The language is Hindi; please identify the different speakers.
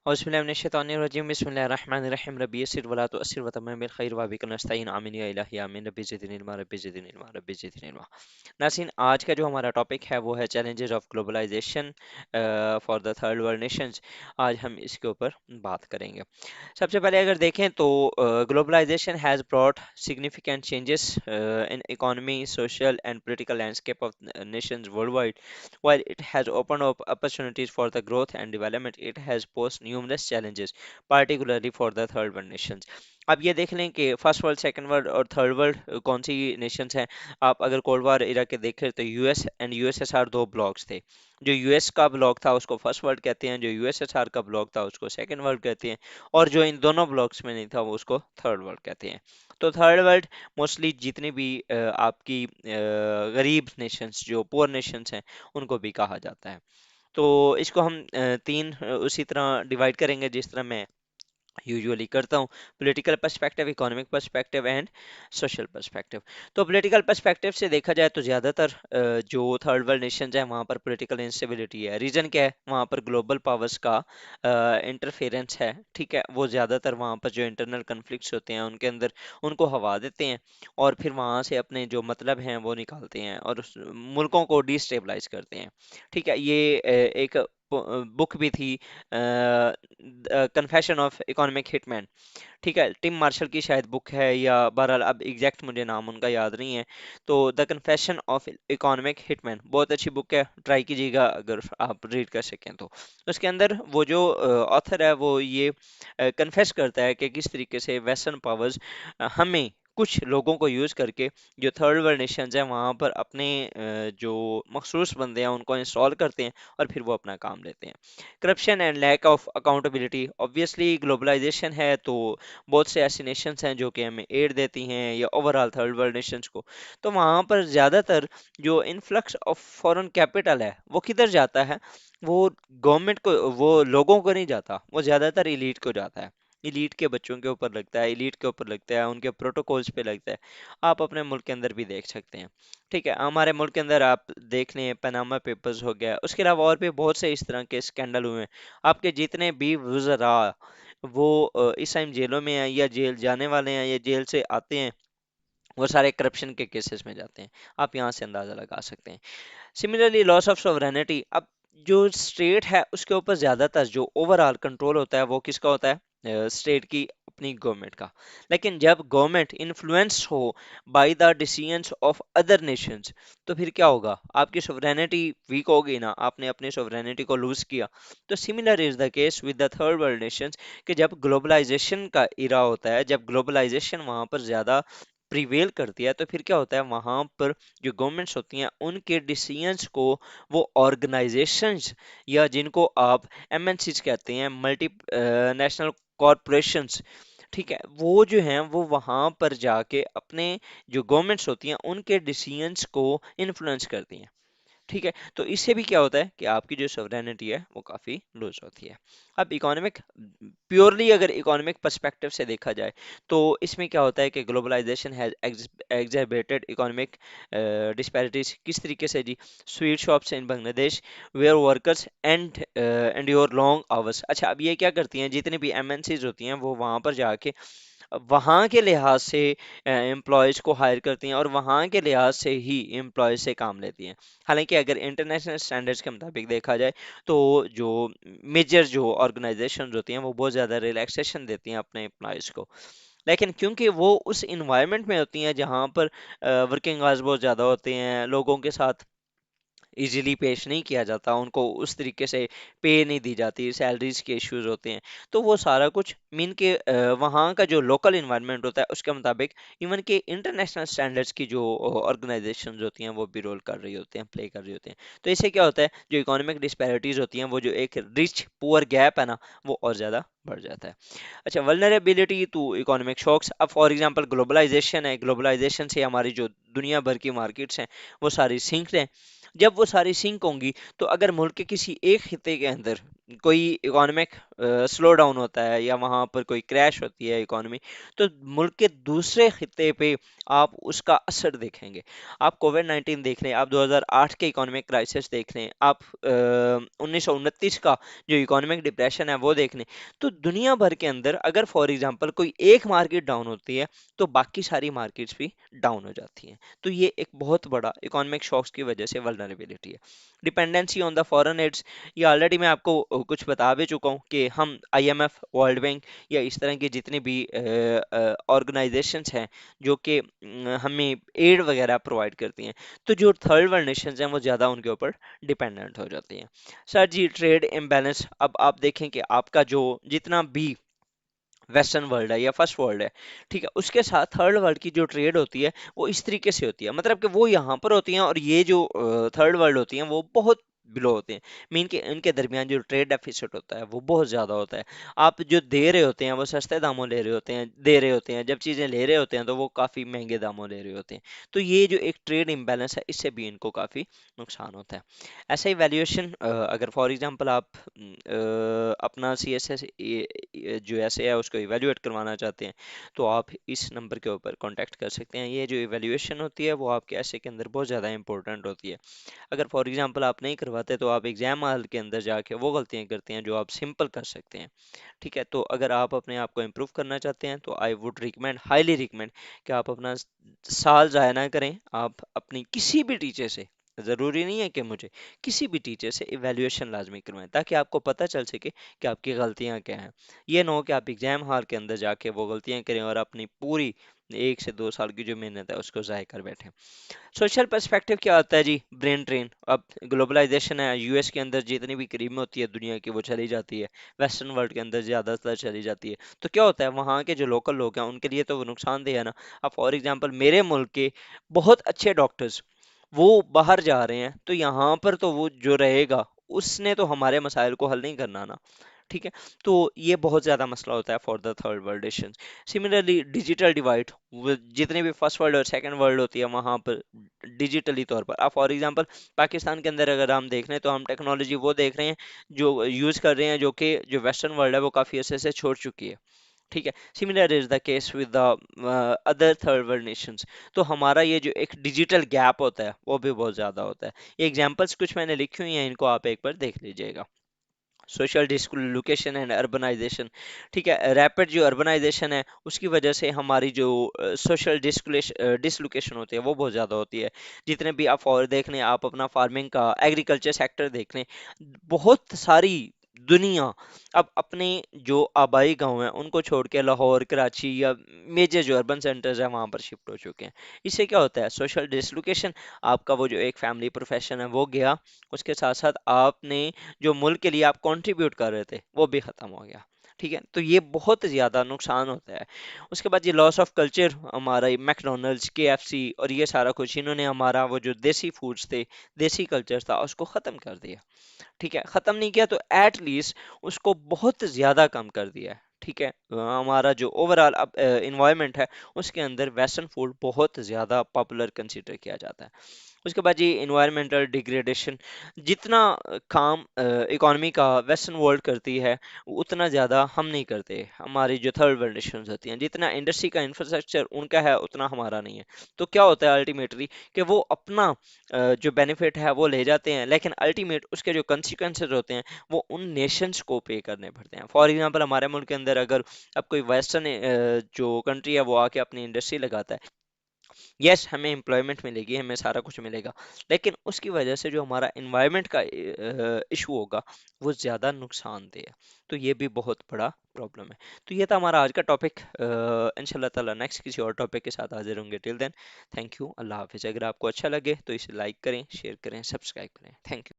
Speaker 1: औज़ुबिल्लाहि बिस्मिल्लाहिर्रहमानिर्रहीम रब्बी यस्सिर वला तुअस्सिर वतम्मिम बिल खैर व बिका नस्तईन आमीन या इलाही आमीन रब्बी ज़िदनी इल्मा रब्बी ज़िदनी इल्मा रब्बी ज़िदनी इल्मा। नाज़रीन, आज का जो हमारा टॉपिक है वो है challenges of globalisation for the third world nations. आज हम इसके ऊपर बात करेंगे। सबसे पहले अगर देखें तो globalisation has brought significant changes in economy, social and political landscape of nations worldwide. While it has opened up opportunities for the growth and development, it has posed numerous challenges, particularly for the third world nations. अब ये देख लें कि फर्स्ट वर्ल्ड, सेकंड वर्ल्ड और थर्ड वर्ल्ड कौन सी नेशंस हैं। आप अगर कोल्ड वार इरा के देखें तो यूएस एंड यूएसएसआर दो ब्लॉक्स थे। जो यूएस का ब्लॉक था उसको फर्स्ट वर्ल्ड कहते हैं, जो यूएसएसआर का ब्लॉक था उसको सेकंड वर्ल्ड कहते हैं, और जो इन दोनों ब्लॉक्स में नहीं था वो उसको थर्ड वर्ल्ड कहते हैं। तो थर्ड वर्ल्ड मोस्टली जितनी भी आपकी गरीब नेशंस, जो पुअर नेशंस हैं, उनको भी कहा जाता है। तो इसको हम तीन उसी तरह डिवाइड करेंगे जिस तरह मैं यूजुअली करता हूँ: political perspective, economic perspective and social perspective. तो पॉलिटिकल पर्सपेक्टिव से देखा जाए तो ज़्यादातर जो थर्ड वर्ल्ड नेशंस हैं वहाँ पर पॉलिटिकल इंस्टेबिलिटी है। रीज़न क्या है? वहाँ पर ग्लोबल पावर्स का इंटरफेरेंस है। ठीक है, वो ज़्यादातर वहाँ पर जो इंटरनल कन्फ्लिक्ट्स होते हैं उनके अंदर उनको हवा देते हैं और फिर वहाँ से अपने जो मतलब हैं वो निकालते हैं और उस मुल्कों को डिस्टेबलाइज करते हैं। ठीक है, ये एक बुक भी थी, कन्फेशन ऑफ इकोनॉमिक हिटमैन। ठीक है, टिम मार्शल की शायद बुक है, या बहरहाल अब एग्जैक्ट मुझे नाम उनका याद नहीं है। तो the confession of economic hitman बहुत अच्छी बुक है, ट्राई कीजिएगा अगर आप रीड कर सकें तो। उसके अंदर वो जो ऑथर है वो ये कन्फेस करता है कि किस तरीके से वेस्टर्न पावर्स हमें कुछ लोगों को यूज़ करके जो थर्ड वर्ल्ड नेशंस हैं वहाँ पर अपने जो मखसूस बंदे हैं उनको इंस्टॉल करते हैं और फिर वो अपना काम लेते हैं। Corruption and lack of accountability, obviously globalisation है तो बहुत से ऐसी नेशंस हैं जो कि हमें एड देती हैं या ओवरऑल थर्ड वर्ल्ड नेशंस को। तो वहाँ पर ज़्यादातर जो इन्फ्लक्स ऑफ फॉरेन कैपिटल है वो किधर जाता है? वो गवर्नमेंट को, वो लोगों को नहीं जाता, वो ज़्यादातर इलीट को जाता है। इलीट के बच्चों के ऊपर लगता है, इलीट के ऊपर लगता है, उनके प्रोटोकॉल्स पे लगता है। आप अपने मुल्क के अंदर भी देख सकते हैं। ठीक है, हमारे मुल्क के अंदर आप देख लें, पनामा पेपर्स हो गया, उसके अलावा और भी बहुत से इस तरह के स्कैंडल हुए हैं। आपके जितने भी वज़रा वो इस टाइम जेलों में हैं या जेल जाने वाले हैं या जेल से आते हैं, वो सारे करप्शन के केसेस में जाते हैं। आप यहाँ से अंदाजा लगा सकते हैं। सिमिलरली लॉस ऑफ सोवरेनिटी, अब जो स्टेट है उसके ऊपर ज्यादातर जो ओवरऑल कंट्रोल होता है वो किसका होता है? स्टेट की अपनी गवर्नमेंट का। लेकिन जब गवर्नमेंट इन्फ्लुएंस हो by the decisions of other Nations तो फिर क्या होगा? आपकी सोवरेनिटी वीक होगी ना, आपने अपनी सोवरेनिटी को लूज किया। तो similar is the case with the third world Nations कि जब ग्लोबलाइजेशन का इरा होता है, जब ग्लोबलाइजेशन वहां पर ज्यादा प्रिवेल करती है, तो फिर क्या होता है? वहां पर जो गवर्नमेंट्स होती हैं उनके डिसीजंस को वो ऑर्गेनाइजेशंस, या जिनको आप एमएनसीज कहते हैं, मल्टी नेशनल कॉरपोरेशंस, ठीक है, वो जो हैं वो वहां पर जाके अपने जो गवर्नमेंट्स होती हैं उनके डिसीजंस को इन्फ्लुएंस करती हैं। ठीक है, तो इससे भी क्या होता है कि आपकी जो सोवरेनिटी है वो काफ़ी लूज होती है। अब इकोनॉमिक, प्योरली अगर इकोनॉमिक पर्सपेक्टिव से देखा जाए तो इसमें क्या होता है कि globalisation has exacerbated economic disparities. किस तरीके से जी? Sweatshops in Bangladesh where workers and your long hours. अच्छा, अब ये क्या करती हैं? जितनी भी एमएनसीज होती हैं वो वहां पर जाके वहाँ के लिहाज से एम्प्लॉयज़ को हायर करती हैं और वहाँ के लिहाज से ही एम्प्लॉयज़ से काम लेती हैं। हालांकि अगर इंटरनेशनल स्टैंडर्ड्स के मुताबिक देखा जाए तो जो मेजर जो ऑर्गेनाइजेशन होती हैं वो बहुत ज़्यादा रिलैक्सेशन देती हैं अपने एम्प्लॉयज़ को। लेकिन क्योंकि वो उस इन्वायरमेंट में होती हैं जहाँ पर वर्किंग आवर्स बहुत ज़्यादा होते हैं, लोगों के साथ इजीली पेश नहीं किया जाता, उनको उस तरीके से पे नहीं दी जाती, सैलरीज के इश्यूज होते हैं, तो वो सारा कुछ मीन के वहाँ का जो लोकल इन्वायरमेंट होता है उसके मुताबिक इवन के इंटरनेशनल स्टैंडर्ड्स की जो ऑर्गेनाइजेशन होती हैं वो भी रोल कर रही होते हैं, प्ले कर रही होती हैं। तो इससे क्या होता है? जो इकोनॉमिक डिस्पैरिटीज होती हैं, वो जो एक रिच पुअर गैप है ना, वो और ज़्यादा बढ़ जाता है। अच्छा, वल्नरेबिलिटी टू इकोनॉमिक शॉक्स, अब फॉर एग्जांपल ग्लोबलाइजेशन है, ग्लोबलाइजेशन से हमारी जो दुनिया भर की मार्केट्स हैं वो सारी सिंक हैं। जब वो सारी सिंक होंगी तो अगर मुल्क के किसी एक खिते के अंदर कोई इकोनॉमिक स्लो डाउन होता है या वहां पर कोई क्रैश होती है इकोनॉमी, तो मुल्क के दूसरे खित्ते पे आप उसका असर देखेंगे। आप कोविड-19 देख लें, आप 2008 के इकोनॉमिक क्राइसिस देख लें, आप 1929 का जो इकोनॉमिक डिप्रेशन है वो देख लें, तो दुनिया भर के अंदर अगर फॉर एग्जांपल कोई एक मार्केट डाउन होती है तो बाकी सारी मार्केट्स भी डाउन हो जाती हैं। तो ये एक बहुत बड़ा इकोनॉमिक शॉक्स की वजह से वल्नरेबिलिटी है। Dependency on the foreign aids, ये ऑलरेडी मैं आपको कुछ बता भी चुका हूँ कि हम आईएमएफ, वर्ल्ड बैंक या इस तरह की जितनी भी ऑर्गेनाइजेशंस हैं जो कि हमें एड वगैरह प्रोवाइड करती हैं, तो जो थर्ड वर्ल्ड नेशंस हैं वो ज़्यादा उनके ऊपर डिपेंडेंट हो जाती हैं। सर जी, ट्रेड इम्बैलेंस, अब आप देखें कि आपका जो जितना भी वेस्टर्न वर्ल्ड है या फर्स्ट वर्ल्ड है, ठीक है, उसके साथ थर्ड वर्ल्ड की जो ट्रेड होती है वो इस तरीके से होती है, मतलब कि वो यहाँ पर होती हैं और ये जो थर्ड वर्ल्ड होती हैं वो बहुत बिलो होते हैं। मीन के इनके दरमियान जो ट्रेड डेफिसिट होता है वो बहुत ज़्यादा होता है। आप जो दे रहे होते हैं वो सस्ते दामों ले रहे होते हैं, दे रहे होते हैं, जब चीज़ें ले रहे होते हैं तो वो काफ़ी महंगे दामों ले रहे होते हैं। तो ये जो एक ट्रेड इम्बैलेंस है इससे भी इनको काफ़ी नुकसान होता है। ऐसा ही वैल्यूएशन, अगर फॉर एग्जांपल आप अपना सी एस एस जो ऐसे है उसको इवेल्युएट करवाना चाहते हैं, तो आप इस नंबर के ऊपर कांटेक्ट कर सकते हैं। ये जो इवेल्युएशन होती है वो आपके ऐसे के अंदर बहुत ज़्यादा इंपॉर्टेंट होती है। अगर फॉर एग्जांपल आप नहीं करवाते तो आप एग्जाम हॉल के अंदर जाके वो गलतियां करते हैं जो आप सिंपल कर सकते हैं। ठीक है, तो अगर आप अपने आप को इम्प्रूव करना चाहते हैं तो I would recommend, highly recommend, कि आप अपना साल ज़ाया ना करें। आप अपनी किसी भी टीचर से, ज़रूरी नहीं है कि मुझे, किसी भी टीचर से इवैल्यूएशन लाजमी करवाएं ताकि आपको पता चल सके कि आपकी गलतियां क्या हैं। ये ना हो कि आप एग्जाम हॉल के अंदर जाके वो गलतियां करें और अपनी पूरी 1 से 2 साल की जो मेहनत है उसको ज़ाया कर बैठें। सोशल पर्सपेक्टिव क्या होता है जी? Brain drain. अब ग्लोबलाइजेशन है, यूएस के अंदर जितनी भी क्रीम होती है दुनिया की वो चली जाती है, वेस्टर्न वर्ल्ड के अंदर ज़्यादातर चली जाती है। तो क्या होता है, वहाँ के जो लोकल लोग हैं उनके लिए तो वो नुकसानदेह है ना। अब फॉर एग्जांपल मेरे मुल्क के बहुत अच्छे डॉक्टर्स वो बाहर जा रहे हैं, तो यहाँ पर तो वो जो रहेगा उसने तो हमारे मसाइल को हल नहीं करना ना। ठीक है, तो ये बहुत ज़्यादा मसला होता है for the third world nation. Similarly digital divide, जितने भी फर्स्ट वर्ल्ड और सेकंड वर्ल्ड होती है वहाँ पर डिजिटली तौर पर, आप फॉर एग्जांपल पाकिस्तान के अंदर अगर हम देख रहे हैं तो हम टेक्नोलॉजी वो देख रहे हैं जो यूज़ कर रहे हैं जो कि जो वेस्टर्न वर्ल्ड है वो काफ़ी अर्से से छोड़ चुकी है। ठीक है, similar is the case with the other third world Nations. तो हमारा ये जो एक डिजिटल गैप होता है वो भी बहुत ज़्यादा होता है। ये एग्जांपल्स कुछ मैंने लिखी हुई हैं, इनको आप एक बार देख लीजिएगा। सोशल डिस्लोकेशन एंड अर्बनाइजेशन, ठीक है, रैपिड जो अर्बनाइजेशन है उसकी वजह से हमारी जो सोशल डिसलोकेशन होती है वो बहुत ज़्यादा होती है। जितने भी आप और देख लें, आप अपना फार्मिंग का एग्रीकल्चर सेक्टर देख लें, बहुत सारी दुनिया अब अपने जो आबाई गांव हैं उनको छोड़ के लाहौर, कराची या मेजर जो अर्बन सेंटर्स हैं वहां पर शिफ्ट हो चुके हैं। इससे क्या होता है, सोशल डिसलोकेशन, आपका वो जो एक फैमिली प्रोफेशन है वो गया, उसके साथ साथ आपने जो मुल्क के लिए आप कंट्रीब्यूट कर रहे थे वो भी खत्म हो गया। ठीक है, तो ये बहुत ज्यादा नुकसान होता है। उसके बाद ये लॉस ऑफ कल्चर, हमारा मैकडोनल्ड्स, केएफसी और ये सारा कुछ इन्होंने हमारा वो जो देसी फूड्स थे, देसी कल्चर था उसको खत्म कर दिया। ठीक है, खत्म नहीं किया तो एट लीस्ट उसको बहुत ज्यादा कम कर दिया है। ठीक है, हमारा जो ओवरऑल अब इन्वायरमेंट है उसके अंदर वेस्टर्न फूड बहुत ज्यादा पॉपुलर कंसीडर किया जाता है। उसके बाद ये इन्वायरमेंटल डिग्रेडेशन, जितना काम इकोनॉमी का वेस्टर्न वर्ल्ड करती है उतना ज़्यादा हम नहीं करते। हमारी जो थर्ड वर्ल्ड नेशंस होती हैं, जितना इंडस्ट्री का इंफ्रास्ट्रक्चर उनका है उतना हमारा नहीं है। तो क्या होता है अल्टीमेटली कि वो अपना जो बेनिफिट है वो ले जाते हैं, लेकिन अल्टीमेट उसके जो कंसिक्वेंसेज होते हैं वो उन नेशंस को पे करने पड़ते हैं। फॉर एग्जांपल हमारे मुल्क के अंदर अगर अब कोई वेस्टर्न जो कंट्री है वो आके अपनी इंडस्ट्री लगाता है, यस हमें एम्प्लॉयमेंट मिलेगी, हमें सारा कुछ मिलेगा, लेकिन उसकी वजह से जो हमारा इन्वायरमेंट का इशू होगा वो ज़्यादा नुकसानदेह है। तो ये भी बहुत बड़ा प्रॉब्लम है। तो ये था हमारा आज का टॉपिक। इंशाल्लाह ताला नेक्स्ट किसी और टॉपिक के साथ हाजिर होंगे। टिल देन थैंक यू, अल्लाह हाफिज़। अगर आपको अच्छा लगे तो इसे लाइक करें, शेयर करें, सब्सक्राइब करें। Thank you.